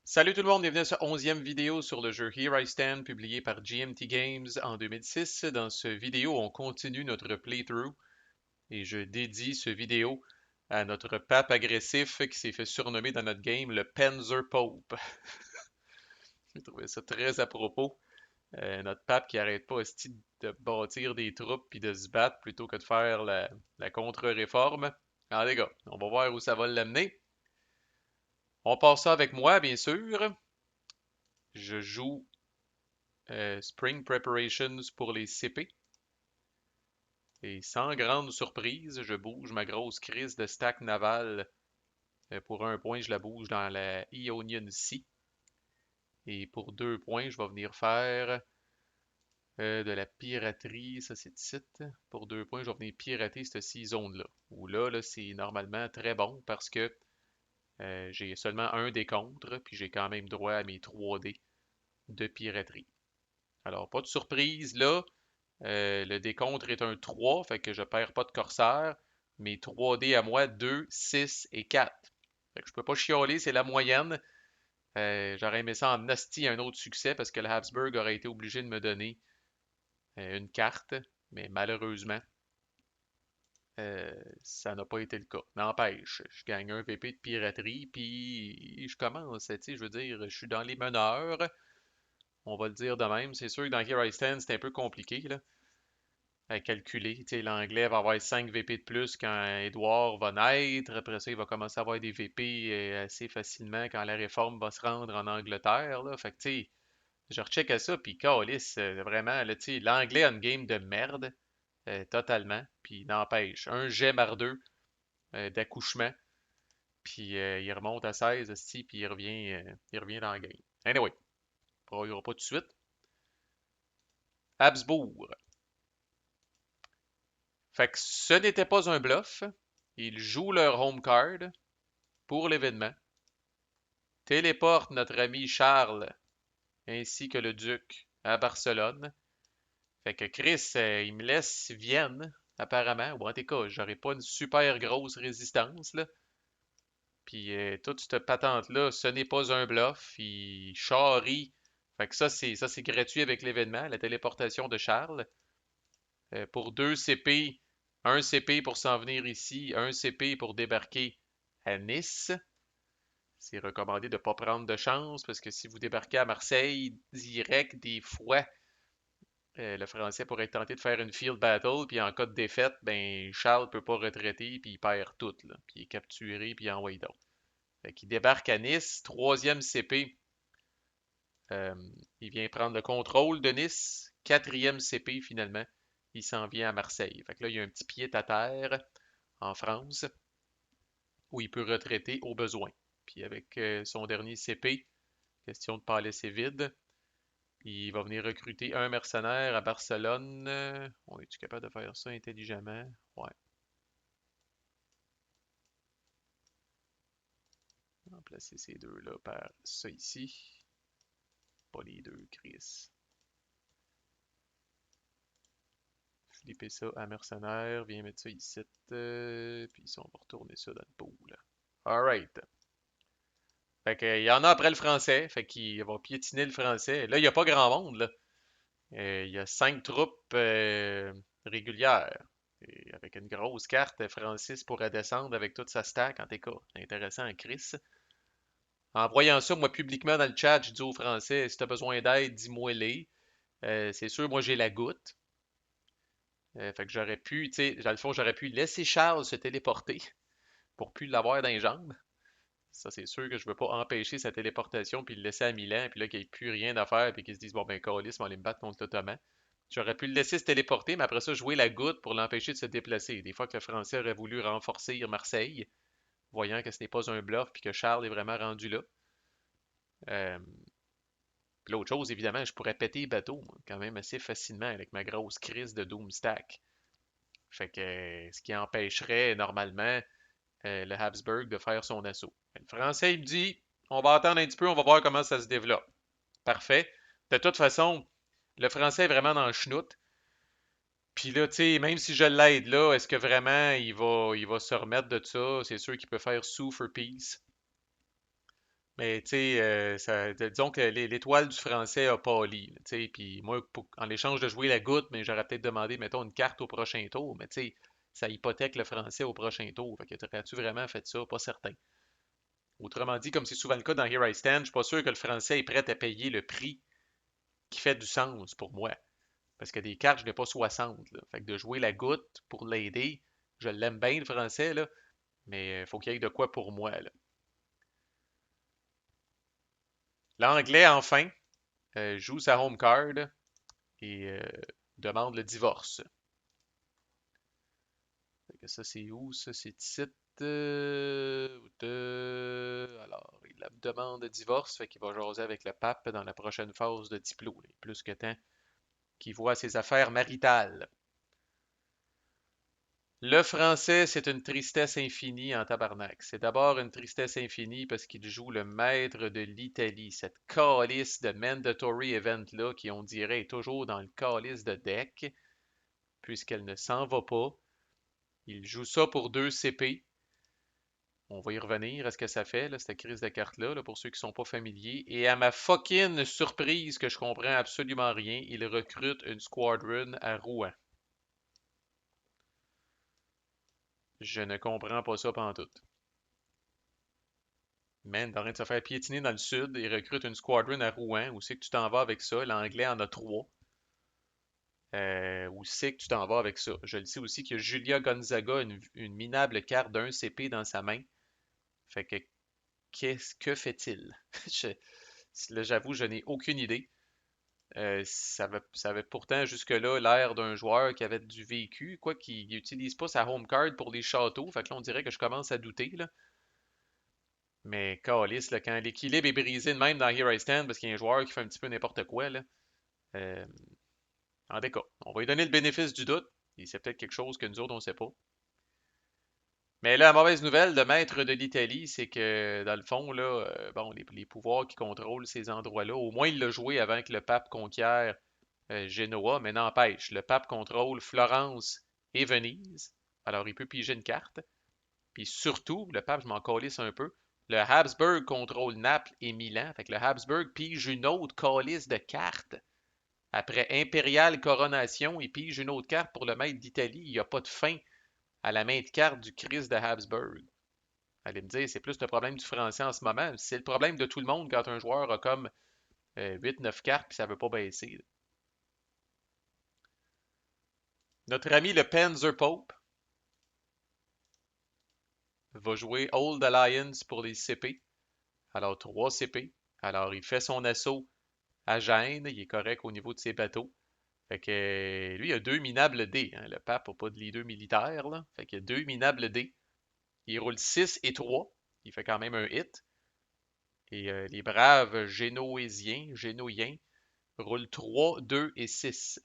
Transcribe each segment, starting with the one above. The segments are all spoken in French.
Salut tout le monde, bienvenue à cette 11e vidéo sur le jeu Here I Stand, publié par GMT Games en 2006. Dans ce vidéo, on continue notre playthrough et je dédie ce vidéo à notre pape agressif qui s'est fait surnommer dans notre game le Panzer Pope. J'ai trouvé ça très à propos. Notre pape qui arrête pas hostie, de bâtir des troupes puis de se battre plutôt que de faire la contre-réforme. Alors les gars, on va voir où ça va l'amener. On part ça avec moi, bien sûr. Je joue Spring Preparations pour les CP. Et sans grande surprise, je bouge ma grosse crise de stack naval. Pour un point, je la bouge dans la Ionian Sea. Et pour 2 points, je vais venir faire de la piraterie. Ça, c'est site. Pour 2 points, je vais venir pirater cette six zone-là. Où là, c'est normalement très bon parce que j'ai seulement un décompte, puis j'ai quand même droit à mes 3 dés de piraterie. Alors, pas de surprise là. Le décompte est un 3, fait que je perds pas de corsaire. Mes 3 dés à moi, 2, 6 et 4. Fait que je peux pas chialer, c'est la moyenne. J'aurais aimé ça en hostie un autre succès parce que le Habsburg aurait été obligé de me donner une carte, mais malheureusement, ça n'a pas été le cas. N'empêche, je gagne un VP de piraterie, puis je commence, tu sais, je veux dire, je suis dans les meneurs. On va le dire de même. C'est sûr que dans Here I Stand, c'est un peu compliqué, là, à calculer. Tu sais, l'anglais va avoir 5 VP de plus quand Edouard va naître. Après ça, il va commencer à avoir des VP assez facilement quand la réforme va se rendre en Angleterre. Là. Fait que, tu sais, je recheckais ça, puis câlisse, vraiment, là, tu sais, l'anglais a une game de merde, totalement. Puis n'empêche, un jet mardeux d'accouchement, puis il remonte à 16, esti, puis il revient dans la game. Anyway, on ne pas tout de suite. Habsbourg. Fait que ce n'était pas un bluff. Ils jouent leur home card pour l'événement, téléportent notre ami Charles ainsi que le duc à Barcelone. Fait que Chris, il me laisse Vienne, apparemment. Ou en tout cas, j'aurais pas une super grosse résistance, là. Puis toute cette patente-là, ce n'est pas un bluff. Il charrie. Fait que ça c'est gratuit avec l'événement, la téléportation de Charles. Pour 2 CP, un CP pour s'en venir ici, un CP pour débarquer à Nice. C'est recommandé de ne pas prendre de chance parce que si vous débarquez à Marseille direct, des fois, le Français pourrait tenter de faire une field battle, puis en cas de défaite, ben Charles peut pas retraiter, puis il perd tout, là. Puis il est capturé, puis il envoie d'autres. Fait qu'il débarque à Nice, troisième CP, euh, il vient prendre le contrôle de Nice, quatrième CP finalement, il s'en vient à Marseille. Fait que là, il y a un petit pied à terre en France où il peut retraiter au besoin. Puis avec son dernier CP, question de ne pas laisser vide, il va venir recruter un mercenaire à Barcelone. On est-tu capable de faire ça intelligemment? Ouais. Remplacer ces deux-là par ça ici. Pas les deux, Chris. Flipper ça à mercenaire. Viens mettre ça ici. Puis ici, on va retourner ça dans le pool. Alright. Fait que, il y en a après le français. Fait qu'il va piétiner le français. Là, il n'y a pas grand monde, là. Il y a 5 troupes régulières. Et avec une grosse carte, Francis pourrait descendre avec toute sa stack en TK. Intéressant, Chris. En voyant ça, moi, publiquement dans le chat, je dis aux Français, si tu as besoin d'aide, dis-moi les. C'est sûr, moi, j'ai la goutte. Fait que j'aurais pu, tu sais, dans le fond, j'aurais pu laisser Charles se téléporter pour plus l'avoir dans les jambes. Ça, c'est sûr que je veux pas empêcher sa téléportation puis le laisser à Milan, puis là, qu'il n'y ait plus rien à faire, puis qu'il se dise, bon, ben, Calis, on va aller me battre contre l'Ottoman. J'aurais pu le laisser se téléporter, mais après ça, jouer la goutte pour l'empêcher de se déplacer. Des fois que le Français aurait voulu renforcer Marseille, voyant que ce n'est pas un bluff, puis que Charles est vraiment rendu là. Euh, Puis l'autre chose, évidemment, je pourrais péter les bateaux, moi, quand même assez facilement avec ma grosse crise de Doomstack. Fait que ce qui empêcherait normalement le Habsburg de faire son assaut. Le Français, il me dit, on va attendre un petit peu, on va voir comment ça se développe. Parfait. De toute façon, le Français est vraiment dans le schnout. Puis là, tu sais, même si je l'aide là, est-ce que vraiment il va se remettre de ça? C'est sûr qu'il peut faire sue for peace. Mais tu sais, disons que l'étoile du français a pâli, là, tu sais, puis moi, en échange de jouer la goutte, mais j'aurais peut-être demandé, mettons, une carte au prochain tour, mais tu sais, ça hypothèque le français au prochain tour. Fait que aurais-tu vraiment fait ça? Pas certain. Autrement dit, comme c'est souvent le cas dans Here I Stand, je suis pas sûr que le français est prêt à payer le prix qui fait du sens pour moi. Parce que des cartes, je n'ai pas 60, là. Fait que de jouer la goutte pour l'aider, je l'aime bien le français, là, mais faut qu'il y ait de quoi pour moi, là. L'anglais, enfin, joue sa home card et demande le divorce. Fait que ça, c'est où? Ça, c'est ici. Alors, il demande de divorce, fait qu'il va jaser avec le pape dans la prochaine phase de diplôme. Il est plus que temps qu'il voit ses affaires maritales. Le français, c'est une tristesse infinie en tabarnak. C'est d'abord une tristesse infinie parce qu'il joue le maître de l'Italie, cette calice de mandatory event-là qui, on dirait, est toujours dans le calice de deck, puisqu'elle ne s'en va pas. Il joue ça pour 2 CP. On va y revenir à ce que ça fait, là, cette crise de carte-là, là, pour ceux qui sont pas familiers. Et à ma fucking surprise, que je comprends absolument rien, il recrute une squadron à Rouen. Je ne comprends pas ça pantoute. Man, t'es en train de se faire piétiner dans le sud, il recrute une squadron à Rouen. Où c'est que tu t'en vas avec ça? L'anglais en a trois. Où c'est que tu t'en vas avec ça? Je le sais aussi que Julia Gonzaga a une minable carte d'un CP dans sa main. Fait que que fait-il? Je- Là, j'avoue, je n'ai aucune idée. Ça avait pourtant jusque-là l'air d'un joueur qui avait du vécu, quoi, qui n'utilise pas sa home card pour les châteaux. Fait que là, on dirait que je commence à douter, là. Mais calisse, là, quand l'équilibre est brisé de même dans Here I Stand, parce qu'il y a un joueur qui fait un petit peu n'importe quoi, là. euh, En tout cas, on va lui donner le bénéfice du doute. Et c'est peut-être quelque chose que nous autres, on ne sait pas. Mais là, la mauvaise nouvelle, le maître de l'Italie, c'est que, dans le fond, là, bon, les pouvoirs qui contrôlent ces endroits-là, au moins il l'a joué avant que le pape conquiert Genoa, mais n'empêche, le pape contrôle Florence et Venise. Alors, il peut piger une carte. Puis surtout, le pape, je m'en calisse un peu, le Habsburg contrôle Naples et Milan. Fait que le Habsburg pige une autre calice de cartes. Après impériale coronation, il pige une autre carte pour le maître d'Italie. Il n'y a pas de fin à la main de carte du Christ de Habsburg. Allez me dire, c'est plus le problème du français en ce moment. C'est le problème de tout le monde quand un joueur a comme 8-9 cartes et ça ne veut pas baisser. Notre ami le Panzer Pope va jouer Old Alliance pour les CP. Alors 3 CP. Alors il fait son assaut à Gênes. Il est correct au niveau de ses bateaux. Fait que lui, il a deux minables D. Hein. Le pape n'a pas de leader militaire. Là. Fait qu'il a deux minables D. Il roule 6 et 3. Il fait quand même un hit. Et les braves génoïens, roulent 3, 2 et 6.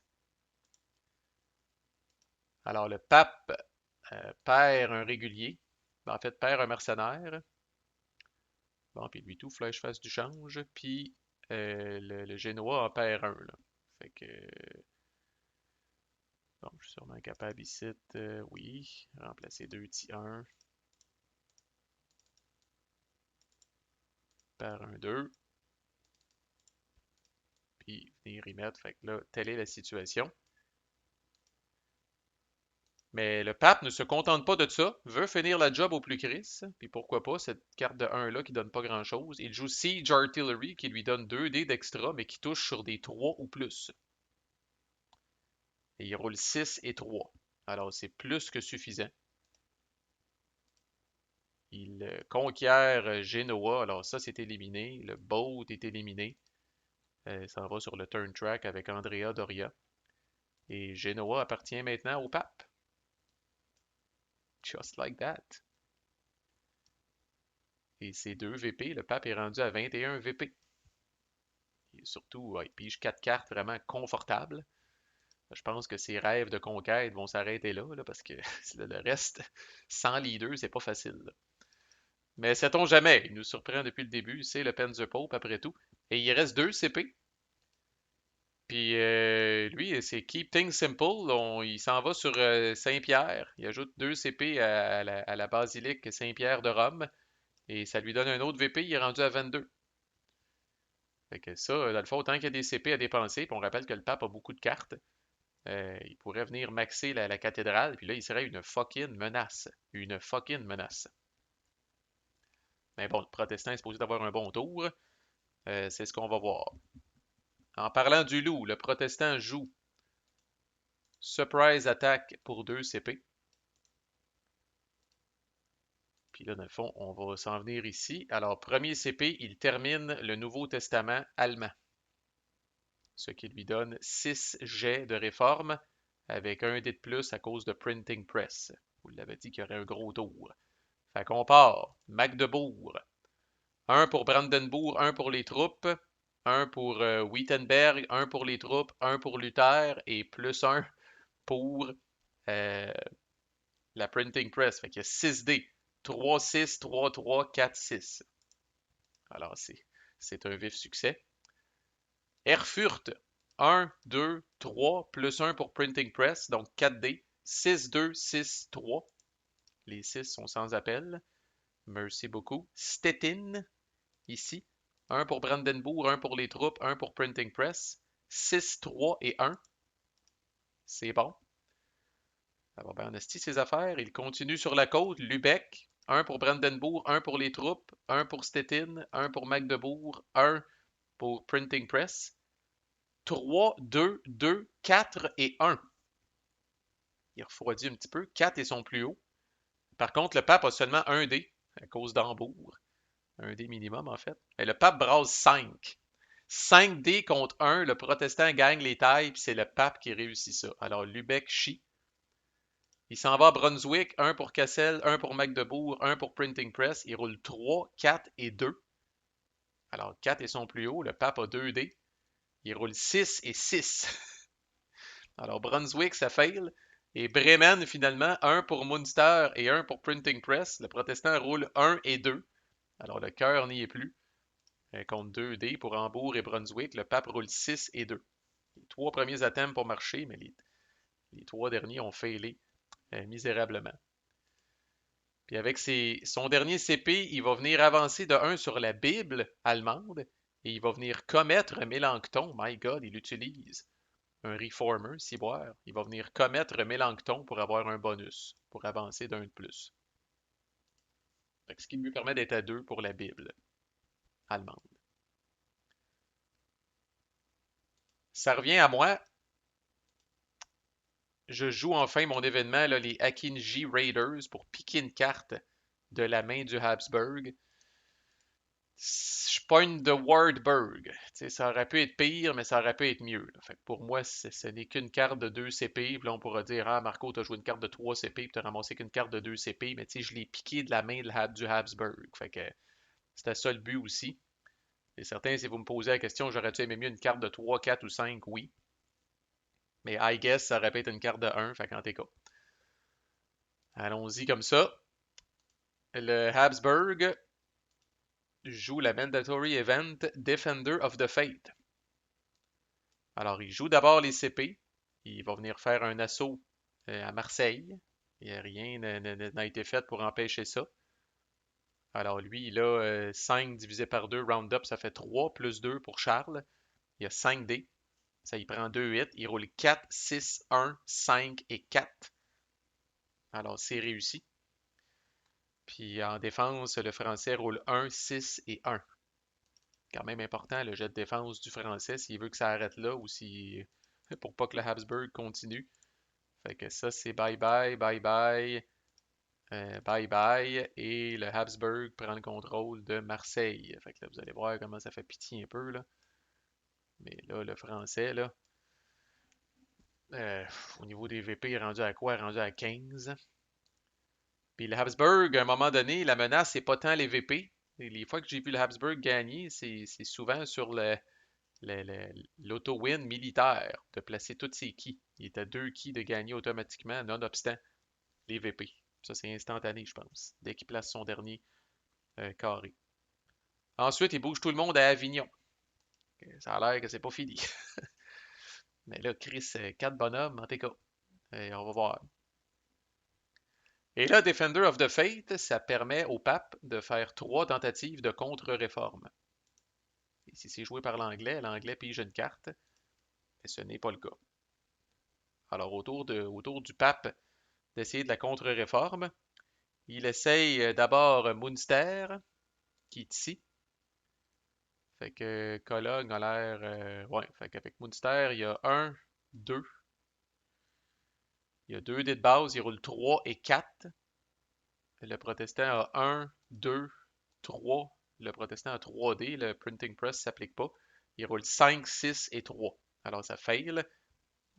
Alors le pape perd un régulier. En fait, perd un mercenaire. Bon, puis lui tout, flèche face du change. Puis le Génois en perd un. Là. Fait que, bon, je suis sûrement capable ici, oui, remplacer 2 1 par un 2 puis venir y mettre. Fait que là, telle est la situation. Mais le pape ne se contente pas de ça, veut finir la job au plus Chris, puis pourquoi pas cette carte de 1 là qui donne pas grand chose. Il joue Siege Artillery qui lui donne 2 dés d'extra, mais qui touche sur des 3 ou plus. Et il roule 6 et 3. Alors c'est plus que suffisant. Il conquiert Genoa. Alors ça, c'est éliminé. Le boat est éliminé. Ça va sur le turn track avec Andrea Doria. Et Genoa appartient maintenant au pape. Just like that. Et ces deux VP, le pape est rendu à 21 VP. Et surtout, ouais, il pige 4 cartes vraiment confortables. Je pense que ses rêves de conquête vont s'arrêter là, là, parce que le reste, sans leader, c'est pas facile. Là. Mais sait-on jamais, il nous surprend depuis le début, c'est le Panzer Pope après tout. Et il reste 2 CP. Puis lui, c'est Keep Things Simple. Il s'en va sur Saint-Pierre. Il ajoute 2 CP à la basilique Saint-Pierre de Rome. Et ça lui donne un autre VP, il est rendu à 22. Fait que ça, dans le fond, autant qu'il y a des CP à dépenser, puis on rappelle que le pape a beaucoup de cartes, il pourrait venir maxer la cathédrale, puis là, il serait une fucking menace. Une fucking menace. Mais bon, le protestant est supposé d'avoir un bon tour. C'est ce qu'on va voir. En parlant du loup, le protestant joue Surprise Attack pour 2 CP. Puis là, dans le fond, on va s'en venir ici. Alors, premier CP, il termine le Nouveau Testament allemand, ce qui lui donne 6 jets de réforme avec un dé de plus à cause de Printing Press. Vous l'avez dit qu'il y aurait un gros tour. Fait qu'on part. Magdebourg. Un pour Brandenbourg, un pour les troupes. Un pour Wittenberg, un pour les troupes, un pour Luther et plus un pour euh, la Printing Press. Fait qu'il y a 6 dés. 3, 6, 3, 3, 4, 6. Alors, c'est un vif succès. Erfurt, 1, 2, 3, plus 1 pour Printing Press, donc 4 dés. 6, 2, 6, 3. Les 6 sont sans appel. Merci beaucoup. Stettin, ici. 1 pour Brandenbourg, 1 pour les troupes, 1 pour Printing Press. 6, 3 et 1. C'est bon. Ça va bien en esti ses affaires. Il continue sur la côte. Lübeck, 1 pour Brandenbourg, 1 pour les troupes, 1 pour Stettin, 1 pour Magdebourg, 1 pour Printing Press. 3, 2, 2, 4 et 1. Il refroidit un petit peu. 4 est son plus haut. Par contre, le pape a seulement un dé à cause d'Hambourg. Un dé minimum, en fait. Et le pape brasse 5. 5 dés contre 1. Le protestant gagne les tailles, puis c'est le pape qui réussit ça. Alors, Lübeck chie. Il s'en va à Brunswick, 1 pour Cassel, 1 pour Magdebourg, 1 pour Printing Press. Il roule 3, 4 et 2. Alors, 4 est son plus haut. Le pape a 2 dés. Il roule 6 et 6. Alors, Brunswick, ça fail. Et Bremen, finalement, 1 pour Munster et 1 pour Printing Press. Le protestant roule 1 et 2. Alors, le cœur n'y est plus. Contre 2 dés pour Hambourg et Brunswick. Le pape roule 6 et 2. Les 3 premiers atomes pour marcher, mais les 3 derniers ont failé misérablement. Puis avec son dernier CP, il va venir avancer de 1 sur la Bible allemande et il va venir commettre Mélenchon. My God, il utilise un reformer, ciboire. Il va venir commettre Mélenchon pour avoir un bonus, pour avancer d'un de plus. Ce qui lui permet d'être à 2 pour la Bible allemande. Ça revient à moi. Je joue enfin mon événement, là, les Akinji Raiders, pour piquer une carte de la main du Habsburg. Je pogne de Wartburg. Ça aurait pu être pire, mais ça aurait pu être mieux. Fait que pour moi, ce n'est qu'une carte de 2 CP. Puis là, on pourra dire, ah, Marco, t'as joué une carte de 3 CP, puis t'as ramassé qu'une carte de 2 CP. Mais je l'ai piqué de la main du Habsburg. Fait que c'était ça le but aussi. Et certains, si vous me posez la question, j'aurais-tu aimé mieux une carte de 3, 4 ou 5? Oui. Mais I guess, ça aurait pu être une carte de 1. Fait qu'en tout cas. Allons-y comme ça. Le Habsburg joue la Mandatory Event Defender of the Faith. Alors, il joue d'abord les CP. Il va venir faire un assaut à Marseille. Et rien n'a été fait pour empêcher ça. Alors, lui, il a 5 divisé par 2, round-up, ça fait 3, plus 2 pour Charles. Il a 5 dés. Ça, il prend 2 hits. Il roule 4, 6, 1, 5 et 4. Alors, c'est réussi. Puis en défense, le français roule 1, 6 et 1. Quand même important, le jet de défense du français, s'il veut que ça arrête là ou si pour pas que le Habsburg continue. Fait que ça, c'est bye bye, bye bye, bye bye. Et le Habsburg prend le contrôle de Marseille. Fait que là, vous allez voir comment ça fait pitié un peu, là. Mais là, le français, là, euh, au niveau des VP, il est rendu à quoi? Il est rendu à 15. Puis le Habsburg, à un moment donné, la menace, c'est pas tant les VP. Les fois que j'ai vu le Habsburg gagner, c'est souvent sur l'auto-win militaire, de placer tous ses keys. Il est à 2 keys de gagner automatiquement, nonobstant les VP. Ça, c'est instantané, je pense, dès qu'il place son dernier carré. Ensuite, il bouge tout le monde à Avignon. Ça a l'air que c'est pas fini. Mais là, Chris, 4 bonhommes, en tout cas. On va voir. Et là, Defender of the Faith, ça permet au pape de faire 3 tentatives de contre-réforme. Et si c'est joué par l'anglais pige une carte, et ce n'est pas le cas. Alors, autour du pape d'essayer de la contre-réforme, il essaye d'abord Munster, qui est ici. Fait que Cologne a l'air. Ouais, fait qu'avec Munster, il y a 1, 2. Il y a 2 dés de base, il roule 3 et 4. Le protestant a 1, 2, 3. Le protestant a 3 dés, le printing press ne s'applique pas. Il roule 5, 6 et 3. Alors ça fail.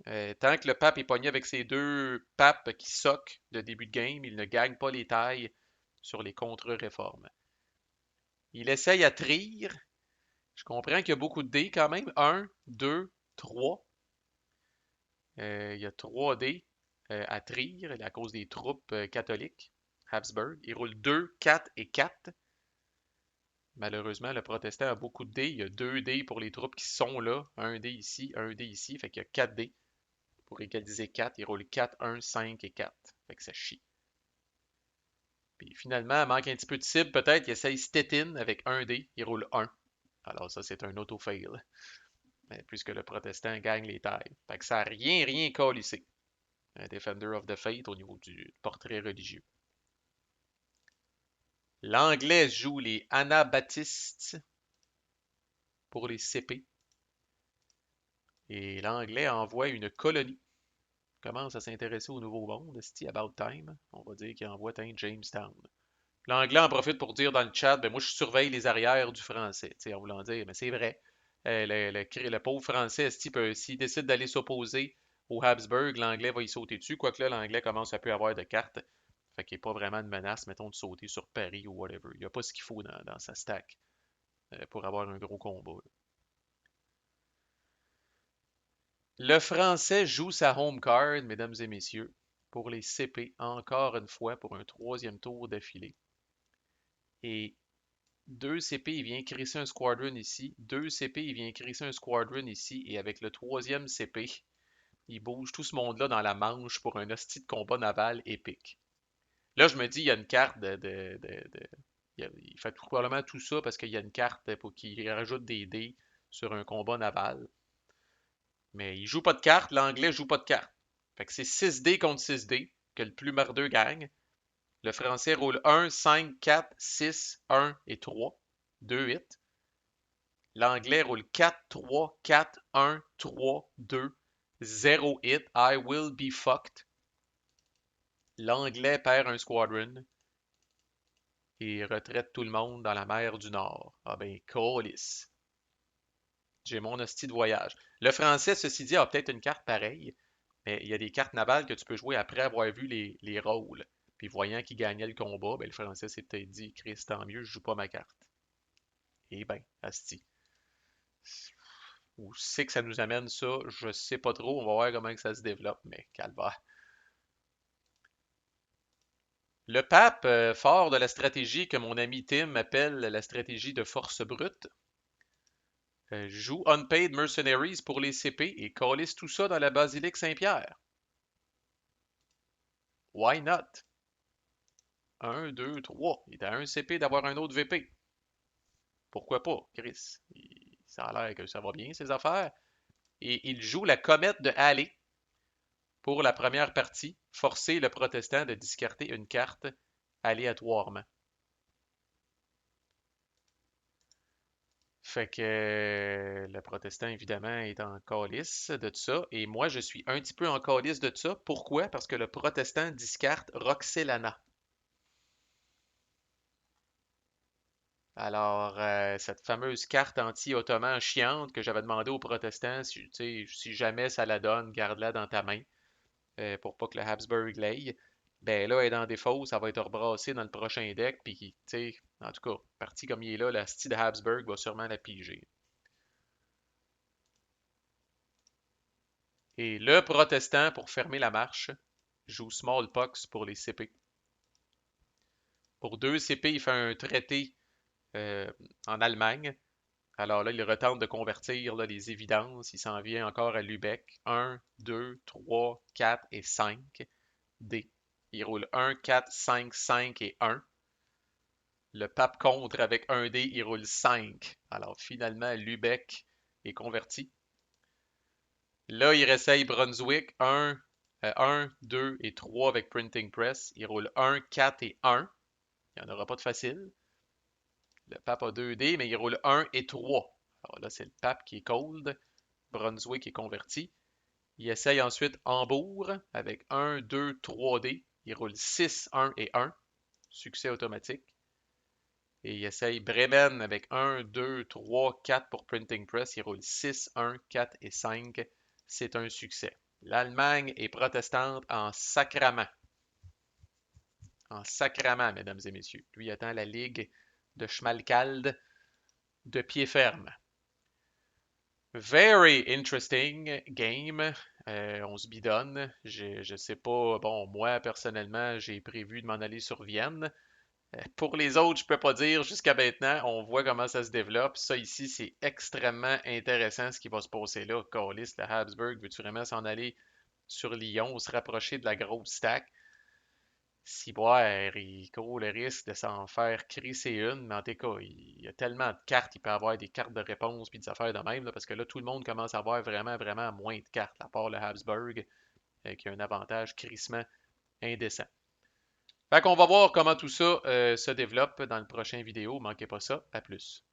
Tant que le pape est pogné avec ses 2 papes qui soquent de début de game, il ne gagne pas les tailles sur les contre-réformes. Il essaye à trire. Je comprends qu'il y a beaucoup de dés quand même. 1, 2, 3. Il y a 3 dés à trire à cause des troupes catholiques. Habsburg. Il roule 2, 4 et 4. Malheureusement, le protestant a beaucoup de dés. Il y a 2 dés pour les troupes qui sont là. Un dé ici, un dé ici. Fait qu'il y a 4 dés. Pour égaliser 4, il roule 4, 1, 5 et 4. Fait que ça chie. Puis finalement, il manque un petit peu de cible. Peut-être il essaye Stettin avec un dé. Il roule 1. Alors ça, c'est un auto-fail. Puisque le protestant gagne les tailles. Fait que ça n'a rien calissé. Un Defender of the Faith au niveau du portrait religieux. L'anglais joue les Anabaptistes pour les CP. Et l'anglais envoie une colonie. Commence à s'intéresser au Nouveau Monde. C'est about time. On va dire qu'il envoie un Jamestown. L'anglais en profite pour dire dans le chat, ben moi je surveille les arrières du français. En voulant dire, mais c'est vrai. Le pauvre français, s'il décide d'aller s'opposer au Habsburg, l'anglais va y sauter dessus. Quoique là, l'anglais commence à plus avoir de cartes. Fait qu'il n'y a pas vraiment de menace, mettons, de sauter sur Paris ou whatever. Il n'y a pas ce qu'il faut dans sa stack pour avoir un gros combat. Le français joue sa home card, mesdames et messieurs, pour les CP, encore une fois, pour un 3e tour d'affilée. Et 2 CP, il vient crisser un squadron ici. 2 CP, il vient crisser un squadron ici. Et avec le 3e CP, il bouge tout ce monde-là dans la Manche pour un hostie de combat naval épique. Là, je me dis, il y a une carte il fait probablement tout ça parce qu'il y a une carte pour qu'il rajoute des dés sur un combat naval. Mais il joue pas de carte, l'anglais joue pas de carte. Fait que c'est 6 dés contre 6 dés que le plus merdeux gagne. Le français roule 1, 5, 4, 6, 1 et 3. 2 hits. L'anglais roule 4, 3, 4, 1, 3, 2, 0 hit. I will be fucked. L'anglais perd un squadron et retraite tout le monde dans la mer du Nord. Ah ben, colis. J'ai mon hostie de voyage. Le français, ceci dit, a peut-être une carte pareille, mais il y a des cartes navales que tu peux jouer après avoir vu les rôles. Puis voyant qu'il gagnait le combat, ben, le français s'est peut-être dit, Chris, tant mieux, je joue pas ma carte. Eh ben, asti. Où c'est que ça nous amène ça? Je sais pas trop. On va voir comment que ça se développe, mais calvaire. Le pape, fort de la stratégie que mon ami Tim appelle la stratégie de force brute, joue Unpaid Mercenaries pour les CP et calisse tout ça dans la basilique Saint-Pierre. Why not? 1, 2, 3. Il est à un CP d'avoir un autre VP. Pourquoi pas, Chris? Ça a l'air que ça va bien, ces affaires. Et il joue la comète de Halley pour la première partie, forcer le protestant de discarter une carte aléatoirement. Fait que le protestant, évidemment, est en calice de ça. Et moi, je suis un petit peu en calice de ça. Pourquoi? Parce que le protestant discarte Roxelana. Alors, cette fameuse carte anti-ottoman chiante que j'avais demandé aux protestants, si jamais ça la donne, garde-la dans ta main pour pas que le Habsburg l'aille. Ben là, elle est dans défaut, ça va être rebrassé dans le prochain deck. Puis, tu sais, en tout cas, parti comme il est là, la style de Habsburg va sûrement la piger. Et le protestant, pour fermer la marche, joue Smallpox pour les CP. Pour 2 CP, il fait un traité euh, en Allemagne. Alors là, il retente de convertir là, les évidences. Il s'en vient encore à Lübeck. 1, 2, 3, 4 et 5 D. il roule 1, 4, 5, 5 et 1. Le pape contre avec un dé, il roule 5. Alors finalement, Lubeck est converti. Là, il réessaye Brunswick 1, 2 et 3 avec Printing Press. Il roule 1, 4 et 1. Il n'y en aura pas de facile. Le pape a 2 dés, mais il roule 1 et 3. Alors là, c'est le pape qui est cold. Brunswick est converti. Il essaye ensuite Hambourg avec 1, 2, 3 dés. Il roule 6, 1 et 1. Succès automatique. Et il essaye Bremen avec 1, 2, 3, 4 pour Printing Press. Il roule 6, 1, 4 et 5. C'est un succès. L'Allemagne est protestante en sacrament. En sacrament, mesdames et messieurs. Lui attend la Ligue de Schmalkalde de pied ferme. Very interesting game. On se bidonne. Je sais pas. Bon, moi, personnellement, j'ai prévu de m'en aller sur Vienne. Pour les autres, je peux pas dire jusqu'à maintenant. On voit comment ça se développe. Ça ici, c'est extrêmement intéressant ce qui va se passer là. Callis, le Habsburg, veux-tu vraiment s'en aller sur Lyon ou se rapprocher de la grosse stack? Ciboire, il court le risque de s'en faire crisser une, mais en tout cas, il y a tellement de cartes, il peut avoir des cartes de réponse puis des affaires de même, là, parce que là, tout le monde commence à avoir vraiment, vraiment moins de cartes, à part le Habsburg, qui a un avantage crissement indécent. Fait qu'on va voir comment tout ça se développe dans le prochain vidéo. Manquez pas ça. À plus.